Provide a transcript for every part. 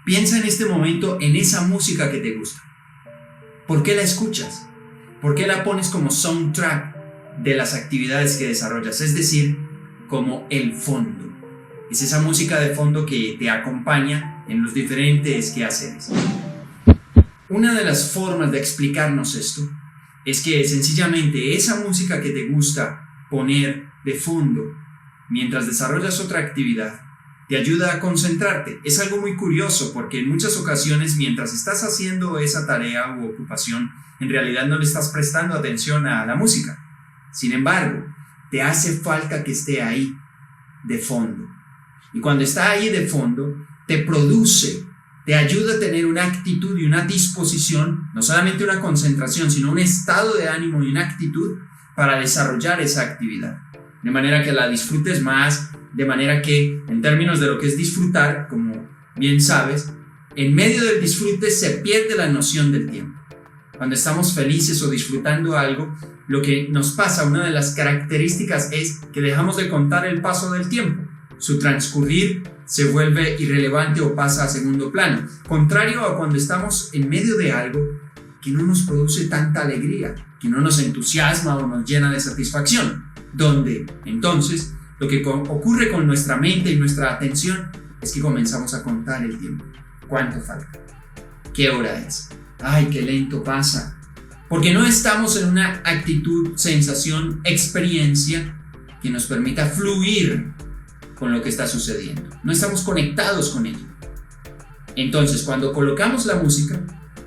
Piensa en este momento en esa música que te gusta. ¿Por qué la escuchas? ¿Por qué la pones como soundtrack de las actividades que desarrollas? Es decir, como el fondo. Es esa música de fondo que te acompaña en los diferentes quehaceres. Una de las formas de explicarnos esto es que sencillamente esa música que te gusta poner de fondo mientras desarrollas otra actividad te ayuda a concentrarte. Es algo muy curioso porque en muchas ocasiones mientras estás haciendo esa tarea u ocupación, en realidad no le estás prestando atención a la música. Sin embargo, te hace falta que esté ahí de fondo. Y cuando está ahí de fondo, te produce, te ayuda a tener una actitud y una disposición, no solamente una concentración, sino un estado de ánimo y una actitud para desarrollar esa actividad. De manera que la disfrutes más, de manera que, en términos de lo que es disfrutar, como bien sabes, en medio del disfrute se pierde la noción del tiempo. Cuando estamos felices o disfrutando algo, lo que nos pasa, una de las características es que dejamos de contar el paso del tiempo. Su transcurrir se vuelve irrelevante o pasa a segundo plano. Contrario a cuando estamos en medio de algo que no nos produce tanta alegría, que no nos entusiasma o nos llena de satisfacción, donde entonces lo que ocurre con nuestra mente y nuestra atención es que comenzamos a contar el tiempo. ¿Cuánto falta? ¿Qué hora es? ¡Ay, qué lento pasa! Porque no estamos en una actitud, sensación, experiencia que nos permita fluir con lo que está sucediendo. No estamos conectados con ello. Entonces, cuando colocamos la música,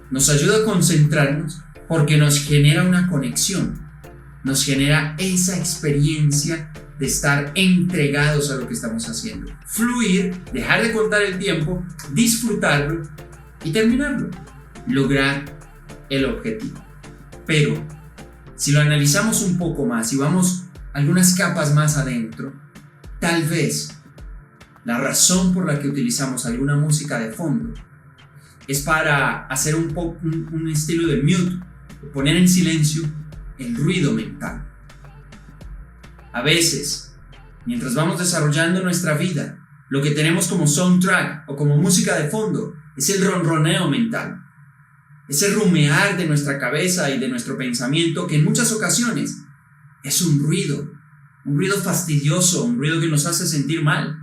nos ayuda a concentrarnos porque nos genera una conexión, nos genera esa experiencia de estar entregados a lo que estamos haciendo. Fluir, dejar de contar el tiempo, disfrutarlo y terminarlo. Lograr el objetivo. Pero, si lo analizamos un poco más y vamos algunas capas más adentro, tal vez la razón por la que utilizamos alguna música de fondo es para hacer un estilo de mute, poner en silencio el ruido mental. A veces, mientras vamos desarrollando nuestra vida, lo que tenemos como soundtrack o como música de fondo es el ronroneo mental, ese rumear de nuestra cabeza y de nuestro pensamiento que en muchas ocasiones es un ruido fastidioso, un ruido que nos hace sentir mal,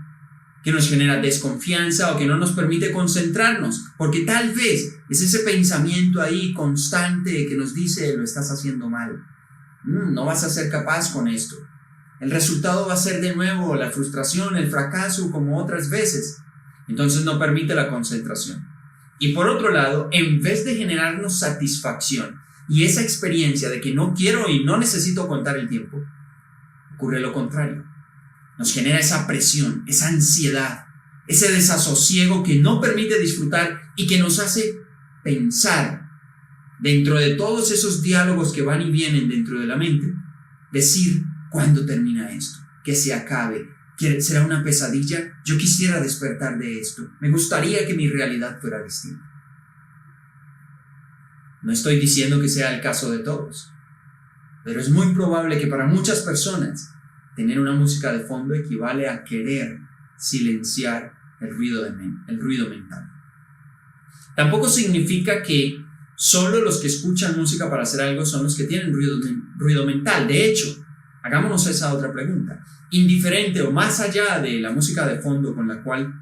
que nos genera desconfianza o que no nos permite concentrarnos, porque tal vez es ese pensamiento ahí constante que nos dice: lo estás haciendo mal, no vas a ser capaz con esto, el resultado va a ser de nuevo la frustración, el fracaso como otras veces. Entonces no permite la concentración. Y por otro lado, en vez de generarnos satisfacción y esa experiencia de que no quiero y no necesito contar el tiempo, ocurre lo contrario. Nos genera esa presión, esa ansiedad, ese desasosiego que no permite disfrutar y que nos hace pensar dentro de todos esos diálogos que van y vienen dentro de la mente, decir: ¿cuándo termina esto? Que se acabe. ¿Será una pesadilla? Yo quisiera despertar de esto. Me gustaría que mi realidad fuera distinta. No estoy diciendo que sea el caso de todos, pero es muy probable que para muchas personas tener una música de fondo equivale a querer silenciar el ruido mental. Tampoco significa que solo los que escuchan música para hacer algo son los que tienen ruido mental. De hecho, hagámonos esa otra pregunta. Indiferente o más allá de la música de fondo con la cual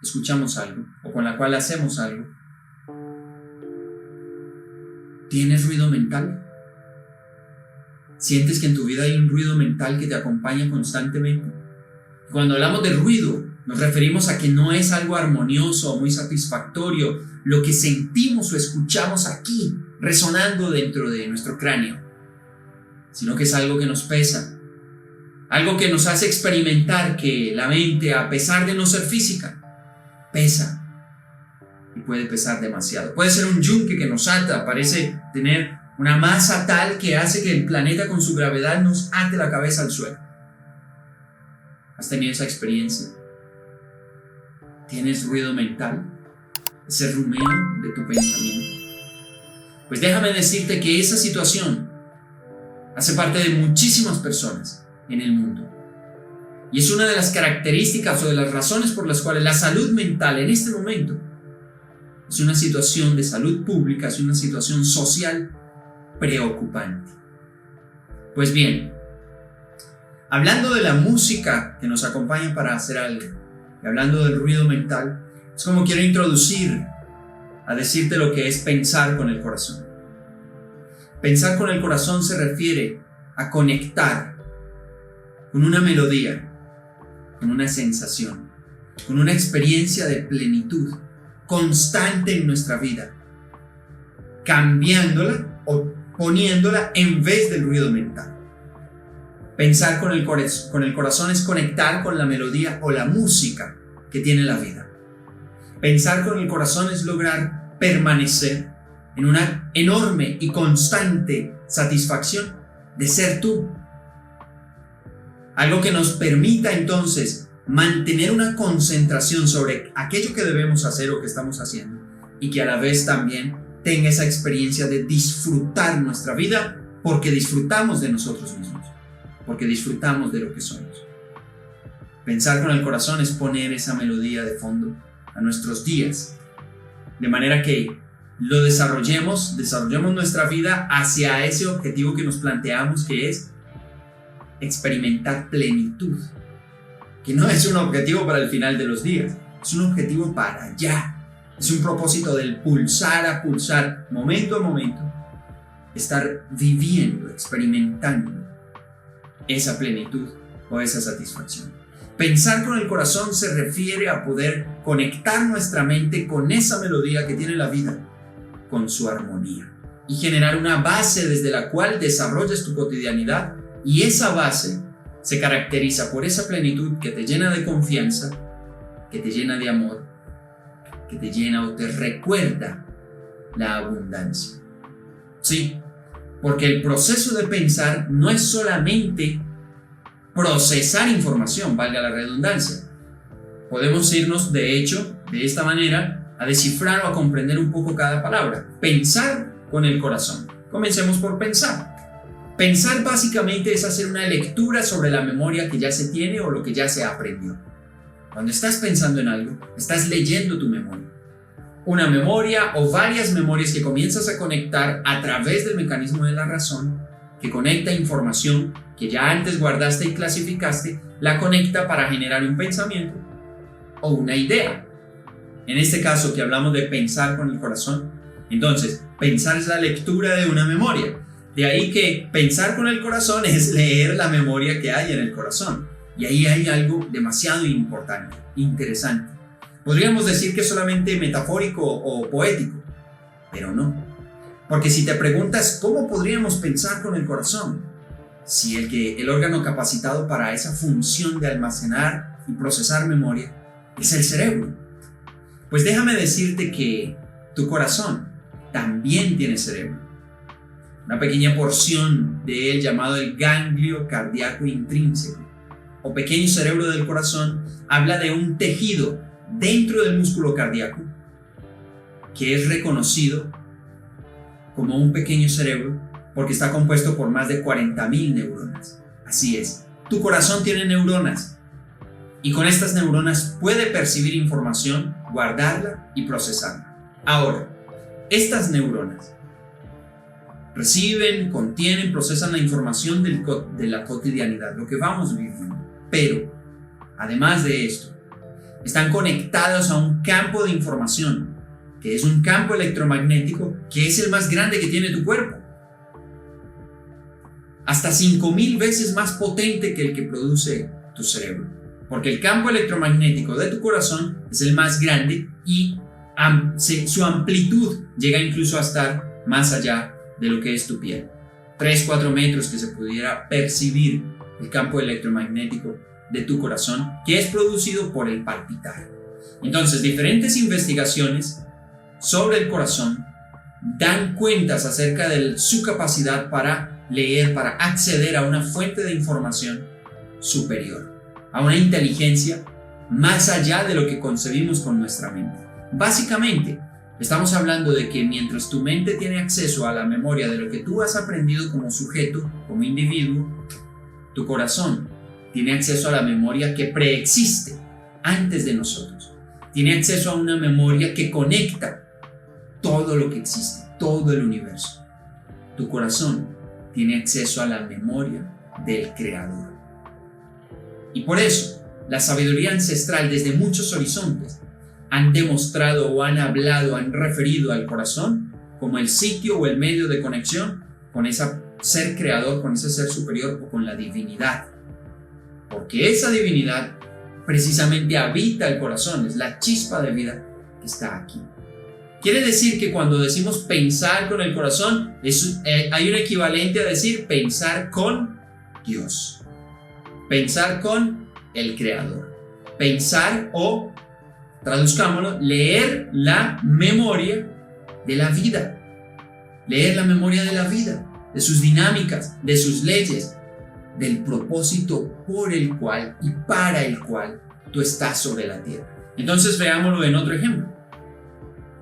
escuchamos algo o con la cual hacemos algo, ¿tienes ruido mental? ¿Sientes que en tu vida hay un ruido mental que te acompaña constantemente? Cuando hablamos de ruido, nos referimos a que no es algo armonioso o muy satisfactorio lo que sentimos o escuchamos aquí, resonando dentro de nuestro cráneo, sino que es algo que nos pesa, algo que nos hace experimentar que la mente, a pesar de no ser física, pesa y puede pesar demasiado. Puede ser un yunque que nos ata, parece tener una masa tal que hace que el planeta con su gravedad nos ate la cabeza al suelo. ¿Has tenido esa experiencia? ¿Tienes ruido mental? Ese rumeo de tu pensamiento. Pues déjame decirte que esa situación hace parte de muchísimas personas en el mundo. Y es una de las características o de las razones por las cuales la salud mental en este momento es una situación de salud pública, es una situación social preocupante. Pues bien, hablando de la música que nos acompaña para hacer algo, y hablando del ruido mental, es como quiero introducir a decirte lo que es pensar con el corazón. Pensar con el corazón se refiere a conectar con una melodía, con una sensación, con una experiencia de plenitud constante en nuestra vida, cambiándola o poniéndola en vez del ruido mental. Pensar con el corazón es conectar con la melodía o la música que tiene la vida. Pensar con el corazón es lograr permanecer en una enorme y constante satisfacción de ser tú. Algo que nos permita entonces mantener una concentración sobre aquello que debemos hacer o que estamos haciendo, y que a la vez también tenga esa experiencia de disfrutar nuestra vida, porque disfrutamos de nosotros mismos, porque disfrutamos de lo que somos. Pensar con el corazón es poner esa melodía de fondo a nuestros días, de manera que lo desarrollemos nuestra vida hacia ese objetivo que nos planteamos, que es experimentar plenitud, que no es un objetivo para el final de los días, es un objetivo para allá, es un propósito del pulsar a pulsar, momento a momento, estar viviendo, experimentando esa plenitud o esa satisfacción. Pensar con el corazón se refiere a poder conectar nuestra mente con esa melodía que tiene la vida, con su armonía, y generar una base desde la cual desarrolles tu cotidianidad, y esa base se caracteriza por esa plenitud que te llena de confianza, que te llena de amor, que te llena o te recuerda la abundancia. Sí, porque el proceso de pensar no es solamente procesar información, valga la redundancia. Podemos irnos, de hecho, de esta manera, a descifrar o a comprender un poco cada palabra. Pensar con el corazón. Comencemos por pensar. Pensar básicamente es hacer una lectura sobre la memoria que ya se tiene o lo que ya se aprendió. Cuando estás pensando en algo, estás leyendo tu memoria. Una memoria o varias memorias que comienzas a conectar a través del mecanismo de la razón, que conecta información que ya antes guardaste y clasificaste, la conecta para generar un pensamiento o una idea. En este caso que hablamos de pensar con el corazón, entonces pensar es la lectura de una memoria. De ahí que pensar con el corazón es leer la memoria que hay en el corazón. Y ahí hay algo demasiado importante, interesante. Podríamos decir que es solamente metafórico o poético, pero no. Porque si te preguntas cómo podríamos pensar con el corazón, si el órgano capacitado para esa función de almacenar y procesar memoria es el cerebro, pues déjame decirte que tu corazón también tiene cerebro. Una pequeña porción de él llamado el ganglio cardíaco intrínseco o pequeño cerebro del corazón habla de un tejido dentro del músculo cardíaco que es reconocido como un pequeño cerebro porque está compuesto por más de 40.000 neuronas. Así es, tu corazón tiene neuronas y con estas neuronas puede percibir información, guardarla y procesarla. Ahora, estas neuronas reciben, contienen, procesan la información de la cotidianidad, lo que vamos viviendo. Pero, además de esto, están conectados a un campo de información, que es un campo electromagnético, que es el más grande que tiene tu cuerpo. Hasta 5.000 veces más potente que el que produce tu cerebro. Porque el campo electromagnético de tu corazón es el más grande y su amplitud llega incluso a estar más allá de lo que es tu piel. 3-4 metros que se pudiera percibir el campo electromagnético de tu corazón, que es producido por el palpitar. Entonces, diferentes investigaciones sobre el corazón dan cuentas acerca de su capacidad para leer, para acceder a una fuente de información superior, a una inteligencia más allá de lo que concebimos con nuestra mente. Básicamente, estamos hablando de que mientras tu mente tiene acceso a la memoria de lo que tú has aprendido como sujeto, como individuo, tu corazón tiene acceso a la memoria que preexiste antes de nosotros. Tiene acceso a una memoria que conecta todo lo que existe, todo el universo. Tu corazón tiene acceso a la memoria del Creador. Y por eso, la sabiduría ancestral desde muchos horizontes han demostrado o han hablado, han referido al corazón como el sitio o el medio de conexión con ese ser creador, con ese ser superior o con la divinidad. Porque esa divinidad precisamente habita el corazón, es la chispa de vida que está aquí. Quiere decir que cuando decimos pensar con el corazón, hay un equivalente a decir pensar con Dios. Pensar con el Creador. Pensar o, traduzcámoslo, leer la memoria de la vida. Leer la memoria de la vida, de sus dinámicas, de sus leyes, del propósito por el cual y para el cual tú estás sobre la tierra. Entonces veámoslo en otro ejemplo.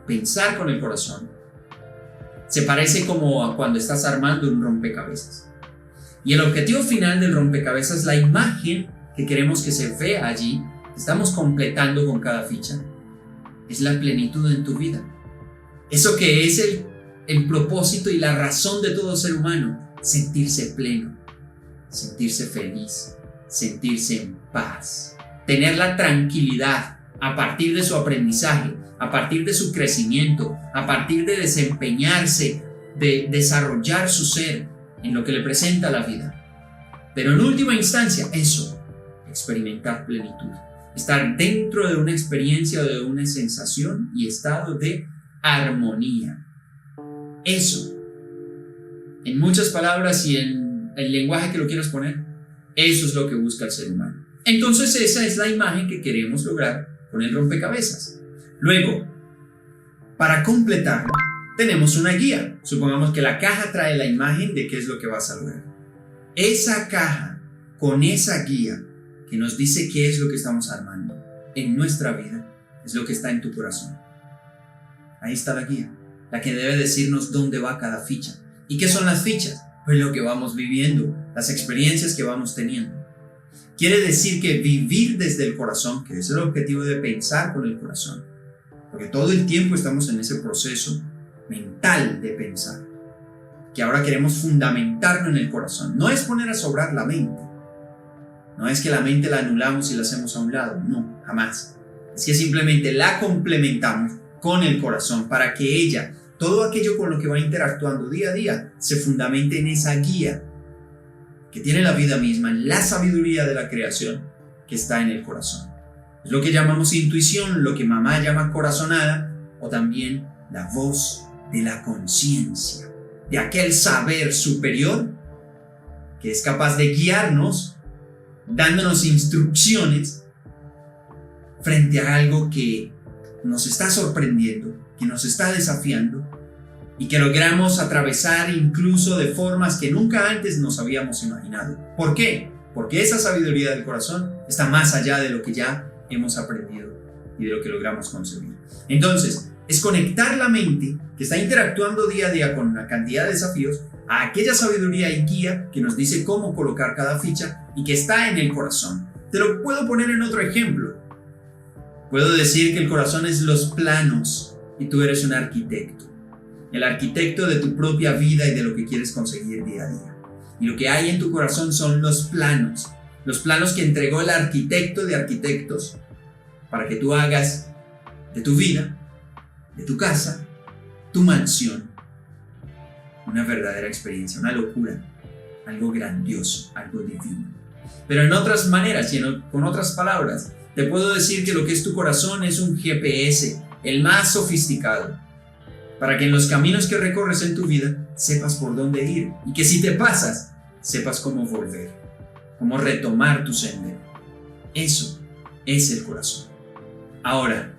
Pensar con el corazón se parece como a cuando estás armando un rompecabezas. Y el objetivo final del rompecabezas, la imagen que queremos que se vea allí, que estamos completando con cada ficha, es la plenitud en tu vida. Eso que es el propósito y la razón de todo ser humano, sentirse pleno, sentirse feliz, sentirse en paz, tener la tranquilidad a partir de su aprendizaje, a partir de su crecimiento, a partir de desempeñarse, de desarrollar su ser en lo que le presenta la vida. Pero en última instancia, eso, experimentar plenitud, estar dentro de una experiencia, de una sensación y estado de armonía. Eso, en muchas palabras y en el lenguaje que lo quieras poner, eso es lo que busca el ser humano. Entonces esa es la imagen que queremos lograr con el rompecabezas. Luego, para completarlo, tenemos una guía. Supongamos que la caja trae la imagen de qué es lo que vas a lograr. Esa caja, con esa guía que nos dice qué es lo que estamos armando en nuestra vida, es lo que está en tu corazón. Ahí está la guía, la que debe decirnos dónde va cada ficha. ¿Y qué son las fichas? Pues lo que vamos viviendo, las experiencias que vamos teniendo. Quiere decir que vivir desde el corazón, que es el objetivo de pensar con el corazón, porque todo el tiempo estamos en ese proceso mental de pensar, que ahora queremos fundamentarlo en el corazón. No es poner a sobrar la mente, no es que la mente la anulamos y la hacemos a un lado, no, jamás. Es que simplemente la complementamos con el corazón para que ella, todo aquello con lo que va interactuando día a día, se fundamente en esa guía que tiene la vida misma, en la sabiduría de la creación que está en el corazón. Es lo que llamamos intuición, lo que mamá llama corazonada, o también la voz de la conciencia, de aquel saber superior que es capaz de guiarnos, dándonos instrucciones frente a algo que nos está sorprendiendo, que nos está desafiando y que logramos atravesar incluso de formas que nunca antes nos habíamos imaginado. ¿Por qué? Porque esa sabiduría del corazón está más allá de lo que ya hemos aprendido y de lo que logramos concebir. Entonces, es conectar la mente que está interactuando día a día con una cantidad de desafíos a aquella sabiduría y guía que nos dice cómo colocar cada ficha y que está en el corazón. Te lo puedo poner en otro ejemplo. Puedo decir que el corazón es los planos y tú eres un arquitecto. El arquitecto de tu propia vida y de lo que quieres conseguir día a día. Y lo que hay en tu corazón son los planos que entregó el arquitecto de arquitectos para que tú hagas de tu vida, de tu casa, tu mansión, una verdadera experiencia, una locura, algo grandioso, algo divino. Pero en otras maneras y con otras palabras, te puedo decir que lo que es tu corazón es un GPS, el más sofisticado, para que en los caminos que recorres en tu vida sepas por dónde ir y que si te pasas, sepas cómo volver, cómo retomar tu sendero. Eso es el corazón. Ahora,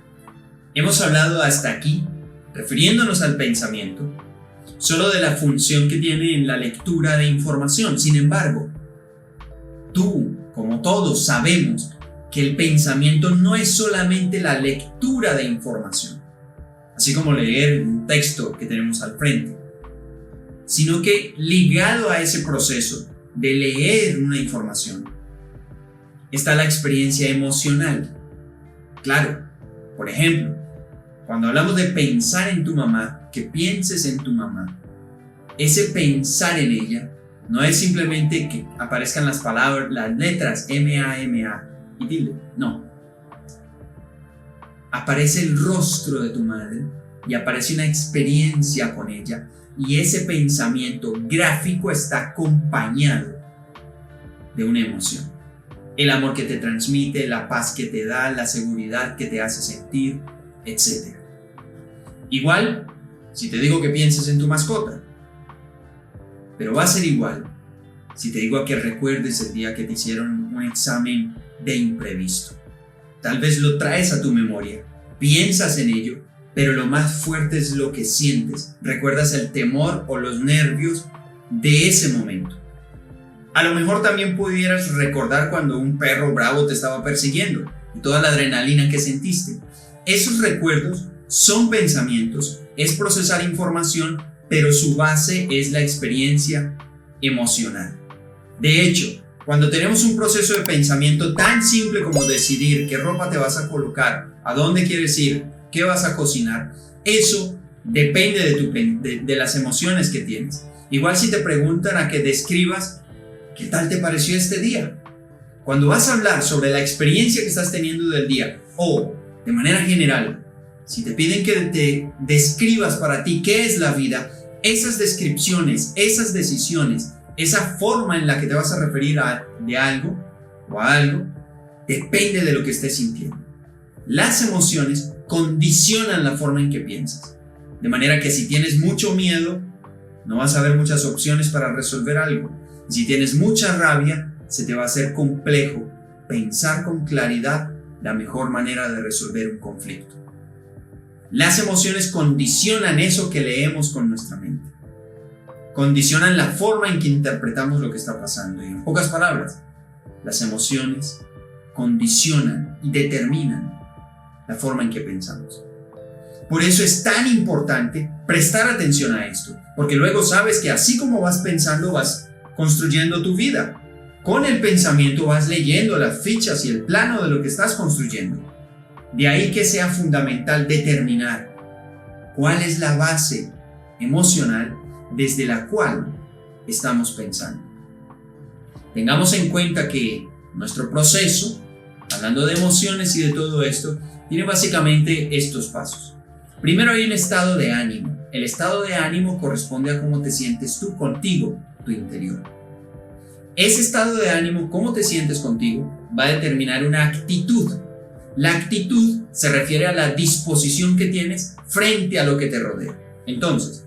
hemos hablado hasta aquí, refiriéndonos al pensamiento, solo de la función que tiene en la lectura de información. Sin embargo, tú, como todos, sabemos que el pensamiento no es solamente la lectura de información, así como leer un texto que tenemos al frente, sino que ligado a ese proceso de leer una información está la experiencia emocional. Claro, por ejemplo, Cuando hablamos de pensar en tu mamá, que pienses en tu mamá, ese pensar en ella no es simplemente que aparezcan las palabras, las letras M-A-M-A y dile, no. Aparece el rostro de tu madre y aparece una experiencia con ella, y ese pensamiento gráfico está acompañado de una emoción. El amor que te transmite, la paz que te da, la seguridad que te hace sentir, etc. Igual, si te digo que pienses en tu mascota, pero va a ser igual si te digo que recuerdes el día que te hicieron un examen de imprevisto. Tal vez lo traes a tu memoria, piensas en ello, pero lo más fuerte es lo que sientes. Recuerdas el temor o los nervios de ese momento. A lo mejor también pudieras recordar cuando un perro bravo te estaba persiguiendo y toda la adrenalina que sentiste. Esos recuerdos son pensamientos, es procesar información, pero su base es la experiencia emocional. De hecho, cuando tenemos un proceso de pensamiento tan simple como decidir qué ropa te vas a colocar, a dónde quieres ir, qué vas a cocinar, eso depende de las emociones que tienes. Igual si te preguntan a que describas qué tal te pareció este día. Cuando vas a hablar sobre la experiencia que estás teniendo del día, o de manera general, si te piden que te describas para ti qué es la vida, esas descripciones, esas decisiones, esa forma en la que te vas a referir de algo o a algo, depende de lo que estés sintiendo. Las emociones condicionan la forma en que piensas. De manera que si tienes mucho miedo, no vas a ver muchas opciones para resolver algo. Si tienes mucha rabia, se te va a hacer complejo pensar con claridad la mejor manera de resolver un conflicto. Las emociones condicionan eso que leemos con nuestra mente. Condicionan la forma en que interpretamos lo que está pasando. Y en pocas palabras, las emociones condicionan y determinan la forma en que pensamos. Por eso es tan importante prestar atención a esto, porque luego sabes que así como vas pensando, vas construyendo tu vida. Con el pensamiento vas leyendo las fichas y el plano de lo que estás construyendo. De ahí que sea fundamental determinar cuál es la base emocional desde la cual estamos pensando. Tengamos en cuenta que nuestro proceso, hablando de emociones y de todo esto, tiene básicamente estos pasos. Primero hay un estado de ánimo. El estado de ánimo corresponde a cómo te sientes tú contigo, tu interior. Ese estado de ánimo, cómo te sientes contigo, va a determinar una actitud. La actitud se refiere a la disposición que tienes frente a lo que te rodea. Entonces,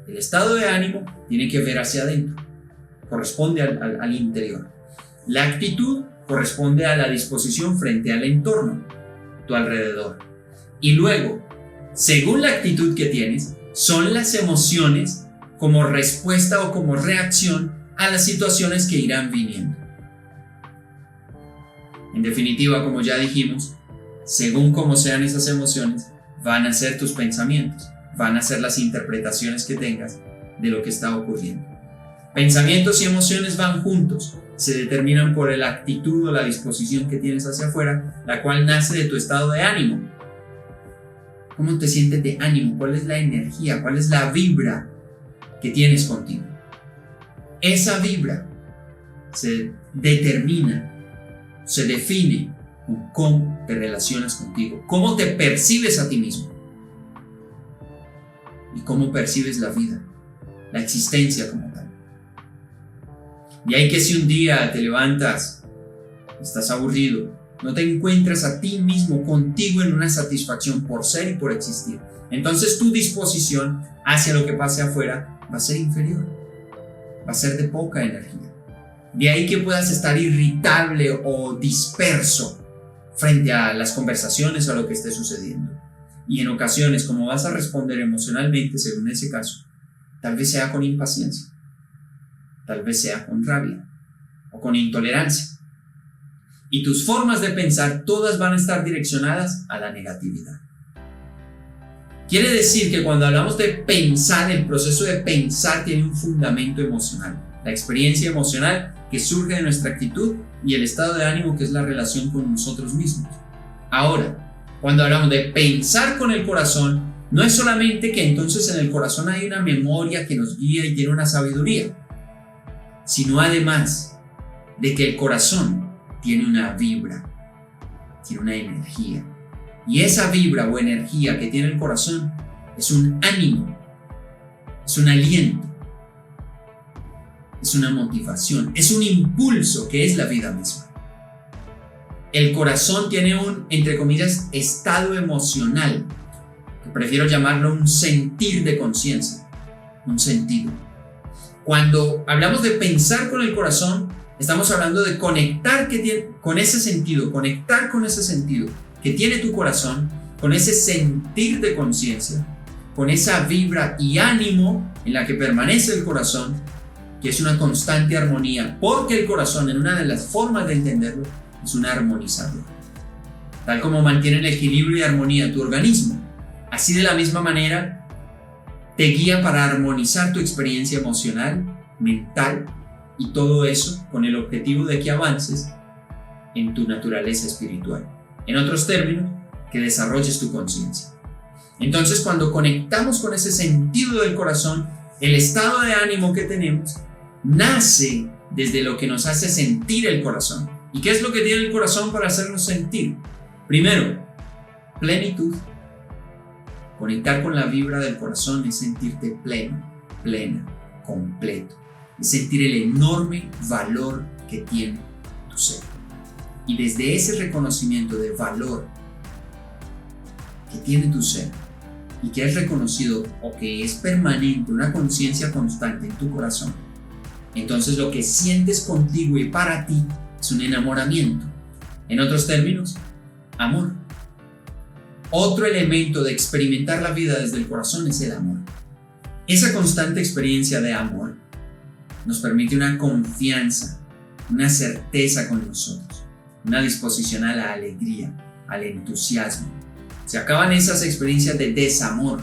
el estado de ánimo tiene que ver hacia adentro, corresponde al interior. La actitud corresponde a la disposición frente al entorno, tu alrededor. Y luego, según la actitud que tienes, son las emociones como respuesta o como reacción a las situaciones que irán viniendo. En definitiva, como ya dijimos, según cómo sean esas emociones, van a ser tus pensamientos, van a ser las interpretaciones que tengas de lo que está ocurriendo. Pensamientos y emociones van juntos, se determinan por la actitud o la disposición que tienes hacia afuera, la cual nace de tu estado de ánimo. ¿Cómo te sientes de ánimo? ¿Cuál es la energía? ¿Cuál es la vibra que tienes contigo? Esa vibra se determina, se define con cómo te relacionas contigo, cómo te percibes a ti mismo y cómo percibes la vida, la existencia como tal. Y hay que si un día te levantas, estás aburrido, no te encuentras a ti mismo contigo en una satisfacción por ser y por existir, entonces tu disposición hacia lo que pase afuera va a ser inferior, va a ser de poca energía. De ahí que puedas estar irritable o disperso frente a las conversaciones o a lo que esté sucediendo. Y en ocasiones, como vas a responder emocionalmente según ese caso, tal vez sea con impaciencia, tal vez sea con rabia o con intolerancia. Y tus formas de pensar todas van a estar direccionadas a la negatividad. Quiere decir que cuando hablamos de pensar, el proceso de pensar tiene un fundamento emocional. La experiencia emocional que surge de nuestra actitud y el estado de ánimo que es la relación con nosotros mismos. Ahora, Cuando hablamos de pensar con el corazón, no es solamente que entonces en el corazón hay una memoria que nos guía y tiene una sabiduría, sino además de que el corazón tiene una vibra, tiene una energía. Y esa vibra o energía que tiene el corazón es un ánimo, es un aliento, es una motivación, es un impulso que es la vida misma. El corazón tiene un, entre comillas, estado emocional, que prefiero llamarlo un sentir de conciencia, un sentido. Cuando hablamos de pensar con el corazón, estamos hablando de conectar con ese sentido que tiene tu corazón, con ese sentir de conciencia, con esa vibra y ánimo en la que permanece el corazón, que es una constante armonía, porque el corazón, en una de las formas de entenderlo, es un armonizador. Tal como mantiene el equilibrio y armonía tu organismo, así de la misma manera te guía para armonizar tu experiencia emocional, mental y todo eso con el objetivo de que avances en tu naturaleza espiritual. En otros términos, que desarrolles tu conciencia. Entonces, cuando conectamos con ese sentido del corazón, el estado de ánimo que tenemos nace desde lo que nos hace sentir el corazón. ¿Y qué es lo que tiene el corazón para hacernos sentir? Primero, plenitud. Conectar con la vibra del corazón es sentirte pleno, plena, completo. Es sentir el enorme valor que tiene tu ser. Y desde ese reconocimiento de valor que tiene tu ser y que es reconocido o que es permanente, una conciencia constante en tu corazón, entonces lo que sientes contigo y para ti es un enamoramiento. En otros términos, amor. Otro elemento de experimentar la vida desde el corazón es el amor. Esa constante experiencia de amor nos permite una confianza, una certeza con nosotros, una disposición a la alegría, al entusiasmo. Se acaban esas experiencias de desamor,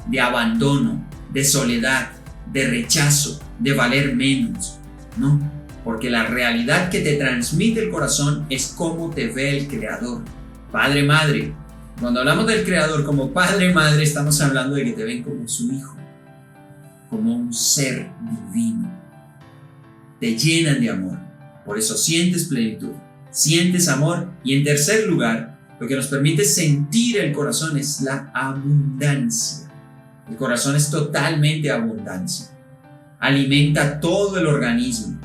de abandono, de soledad, de rechazo, de valer menos. No, porque la realidad que te transmite el corazón es cómo te ve el Creador, Padre, Madre. Cuando hablamos del Creador como Padre, Madre, estamos hablando de que te ven como su Hijo, como un ser divino. Te llenan de amor, por eso sientes plenitud, sientes amor. Y en tercer lugar, lo que nos permite sentir el corazón es la abundancia. El corazón es totalmente abundancia. Alimenta todo el organismo.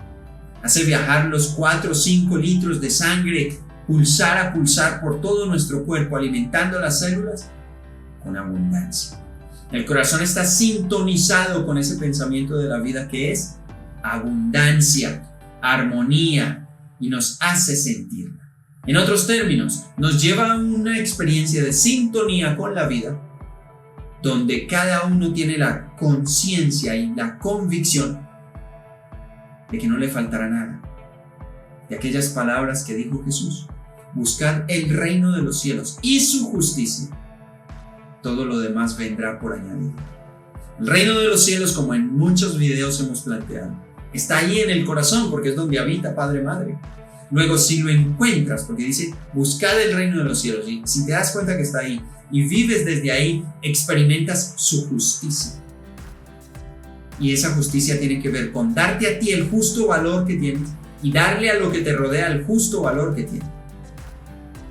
Hace viajar los 4 o 5 litros de sangre, pulsar a pulsar por todo nuestro cuerpo, alimentando las células con abundancia. El corazón está sintonizado con ese pensamiento de la vida que es abundancia, armonía, y nos hace sentirla. En otros términos, nos lleva a una experiencia de sintonía con la vida, donde cada uno tiene la conciencia y la convicción de que no le faltará nada. De aquellas palabras que dijo Jesús: buscad el reino de los cielos y su justicia, todo lo demás vendrá por añadidura. El reino de los cielos, como en muchos videos hemos planteado, está ahí en el corazón, porque es donde habita Padre, Madre. Luego, si lo encuentras, porque dice buscad el reino de los cielos, y si te das cuenta que está ahí y vives desde ahí, experimentas su justicia. Y esa justicia tiene que ver con darte a ti el justo valor que tienes y darle a lo que te rodea el justo valor que tiene.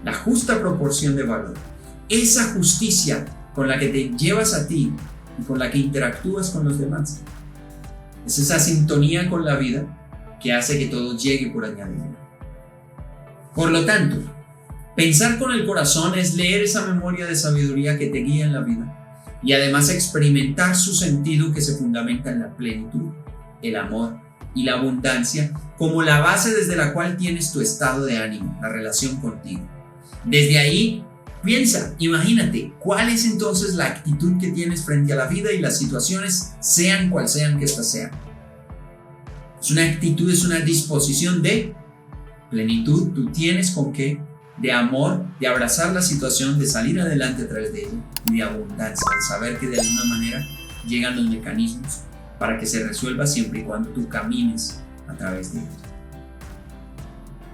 La justa proporción de valor. Esa justicia con la que te llevas a ti y con la que interactúas con los demás. Es esa sintonía con la vida que hace que todo llegue por añadidura. Por lo tanto, pensar con el corazón es leer esa memoria de sabiduría que te guía en la vida y además experimentar su sentido, que se fundamenta en la plenitud, el amor y la abundancia como la base desde la cual tienes tu estado de ánimo, la relación contigo. Desde ahí, piensa, imagínate, ¿cuál es entonces la actitud que tienes frente a la vida y las situaciones, sean cual sean que éstas sean? Es una actitud, es una disposición de plenitud. ¿Tú tienes con qué? De amor, de abrazar la situación, de salir adelante a través de ella, y de abundancia, de saber que de alguna manera llegan los mecanismos para que se resuelva siempre y cuando tú camines a través de ella.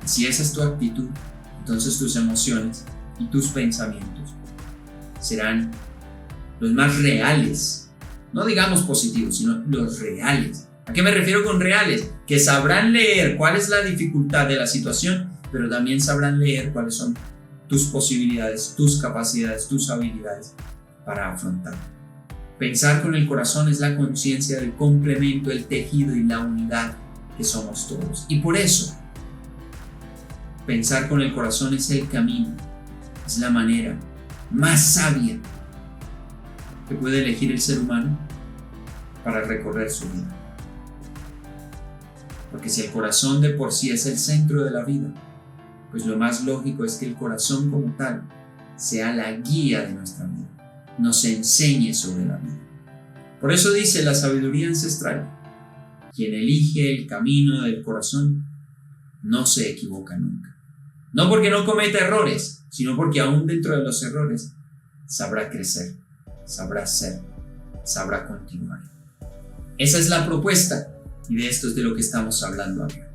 Si esa es tu actitud, entonces tus emociones y tus pensamientos serán los más reales. No digamos positivos, sino los reales. ¿A qué me refiero con reales? Que sabrán leer cuál es la dificultad de la situación, pero también sabrán leer cuáles son tus posibilidades, tus capacidades, tus habilidades para afrontar. Pensar con el corazón es la conciencia del complemento, el tejido y la unidad que somos todos. Y por eso, pensar con el corazón es el camino, es la manera más sabia que puede elegir el ser humano para recorrer su vida. Porque si el corazón de por sí es el centro de la vida, pues lo más lógico es que el corazón como tal sea la guía de nuestra vida, nos enseñe sobre la vida. Por eso dice la sabiduría ancestral: quien elige el camino del corazón no se equivoca nunca. No porque no cometa errores, sino porque aún dentro de los errores sabrá crecer, sabrá ser, sabrá continuar. Esa es la propuesta, y de esto es de lo que estamos hablando acá.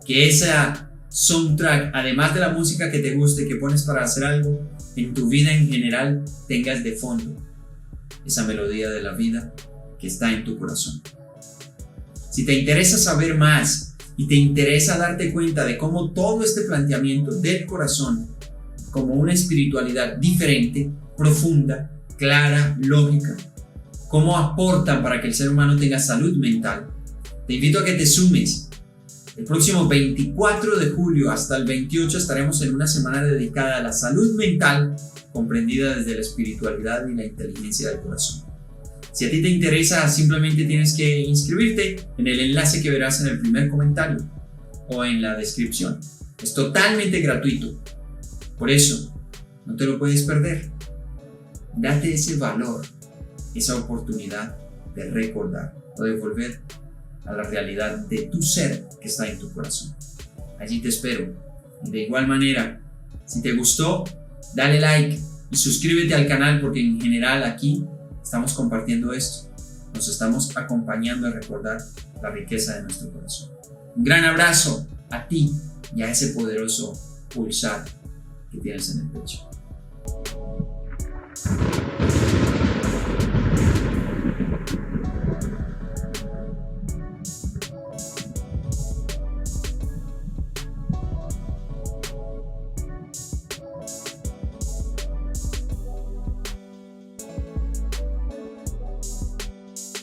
Que esa soundtrack, además de la música que te guste, que pones para hacer algo, en tu vida en general tengas de fondo esa melodía de la vida que está en tu corazón. Si te interesa saber más y te interesa darte cuenta de cómo todo este planteamiento del corazón, como una espiritualidad diferente, profunda, clara, lógica, cómo aportan para que el ser humano tenga salud mental, te invito a que te sumes. El próximo 24 de julio hasta el 28 estaremos en una semana dedicada a la salud mental, comprendida desde la espiritualidad y la inteligencia del corazón. Si a ti te interesa, simplemente tienes que inscribirte en el enlace que verás en el primer comentario o en la descripción. Es totalmente gratuito. Por eso, no te lo puedes perder. Date ese valor, esa oportunidad de recordar o de volver a la realidad de tu ser que está en tu corazón. Allí te espero. Y de igual manera, si te gustó, dale like y suscríbete al canal, porque en general aquí estamos compartiendo esto. Nos estamos acompañando a recordar la riqueza de nuestro corazón. Un gran abrazo a ti y a ese poderoso pulsar que tienes en el pecho.